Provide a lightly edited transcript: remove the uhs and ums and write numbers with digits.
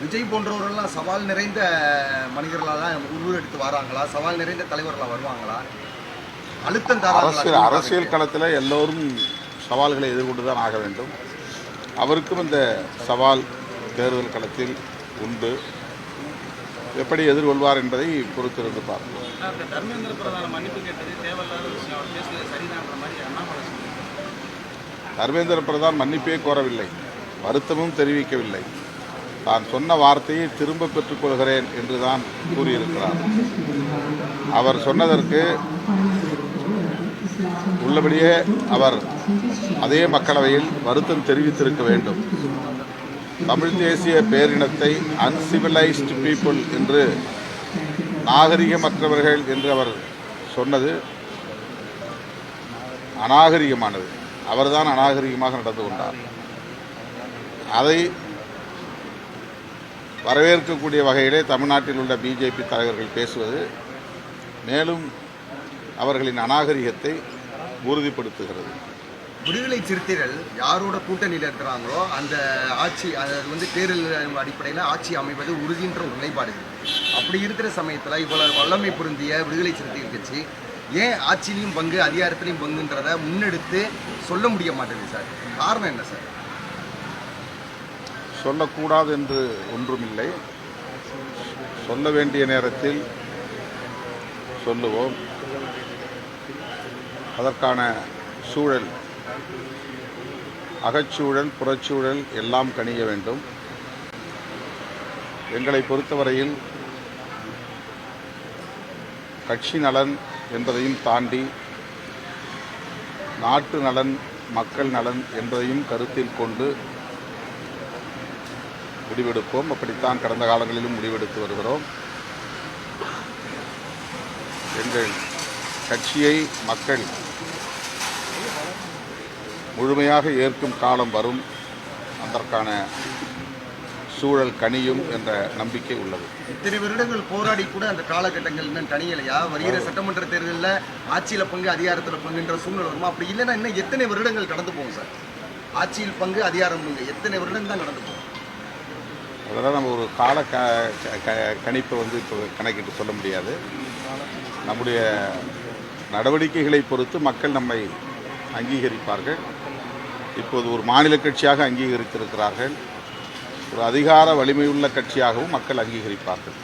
விஜய் போன்றவர்கள்லாம் சவால் நிறைந்த மனிதர்களாக தான் உருவெடுத்து வராங்களா? சவால் நிறைந்த தலைவர்களாக வருவாங்களா? அழுத்தம் தராங்களா? அரசியல் களத்தில் எல்லோரும் சவால்களை எதிர்கொண்டு தான் ஆக வேண்டும். அவருக்கும் இந்த சவால் தேர்தல் களத்தில் உண்டு. எப்படி எதிர்கொள்வார் என்பதை பொறுத்திருந்து பார்ப்போம். தர்மேந்திர பிரதான் மன்னிப்பு கேட்டது தேவையில்லாத விஷயம், அவர் பேசுவது சரிதான்ற மாதிரி அண்ணாமலை தர்மேந்திர பிரதான் மன்னிப்பே கோரவில்லை, வருத்தமும் தெரிவிக்கவில்லை. தான் சொன்ன வார்த்தையை திரும்ப பெற்றுக்கொள்கிறேன் என்று தான் கூறியிருக்கிறார். அவர் சொன்னதற்கு உள்ளபடியே அவர் அதே மக்களவையில் வருத்தம் தெரிவித்திருக்க வேண்டும். தமிழ் தேசிய பேரினத்தை அன்சிவிலைஸ்டு பீப்புள் என்று, நாகரிகமற்றவர்கள் என்று அவர் சொன்னது அநாகரிகமானது. அவர்தான் அநாகரிகமாக நடந்து கொண்டார். அதை வரவேற்கக்கூடிய வகையிலே தமிழ்நாட்டில் உள்ள பிஜேபி தலைவர்கள் பேசுவது மேலும் அவர்களின் அநாகரிகத்தை உறுதிப்படுத்துகிறது. விடுதலை சிறுத்தைகள் யாரோட கூட்டணியில் இருக்கிறாங்களோ அந்த ஆட்சி, அது தேர்தல் அடிப்படையில் ஆட்சி அமைவது உறுதின்ற ஒரு நிலைப்பாடு. அப்படி இருக்கிற சமயத்தில் இவ்வளவு வல்லமை பொருந்திய விடுதலை சிறுத்தைகள் கட்சி ஏன் ஆட்சியிலையும் பங்கு அதிகாரத்திலையும் பங்குன்றதை முன்னெடுத்து சொல்ல முடிய மாட்டேங்குது சார்? காரணம் என்ன சார்? சொல்லக்கூடாது என்று ஒன்றுமில்லை. சொல்ல வேண்டிய நேரத்தில் சொல்லுவோம். அதற்கான சூழல், அகச்சூழல் புறச்சூழல் எல்லாம் கணிய வேண்டும். எங்களை பொறுத்தவரையில் கட்சி நலன் என்பதையும் தாண்டி நாட்டு நலன், மக்கள் நலன் என்பதையும் கருத்தில் கொண்டு முடிவெடுப்போம். அப்படித்தான் கடந்த காலங்களிலும் முடிவெடுத்து வருகிறோம். எங்கள் கட்சியை மக்கள் முழுமையாக ஏற்கும் காலம் வரும். அதற்கான சூழல் கனியும் என்ற நம்பிக்கை உள்ளது. இத்தனை வருடங்கள் போராடி கூட அந்த காலகட்டங்கள் இன்னும் கனியலையா? வருகிற சட்டமன்ற தேர்தலில் ஆட்சியில் பங்கு அதிகாரத்தில் பங்குன்ற சூழ்நிலை வருமா? அப்படி இல்லைன்னா இன்னும் எத்தனை வருடங்கள் கடந்து போகும் சார்? ஆட்சியில் பங்கு அதிகாரம் பங்கு எத்தனை வருடம் தான் கடந்து போகும்? அதெல்லாம் நம்ம ஒரு கால கணிப்பை இப்போ கணக்கிட்டு சொல்ல முடியாது. நம்முடைய நடவடிக்கைகளை பொறுத்து மக்கள் நம்மை அங்கீகரிப்பார்கள். இப்போது ஒரு மாநில கட்சியாக அங்கீகரித்திருக்கிறார்கள். ஒரு அதிகார வலிமையுள்ள கட்சியாகவும் மக்கள் அங்கீகரிப்பார்கள்.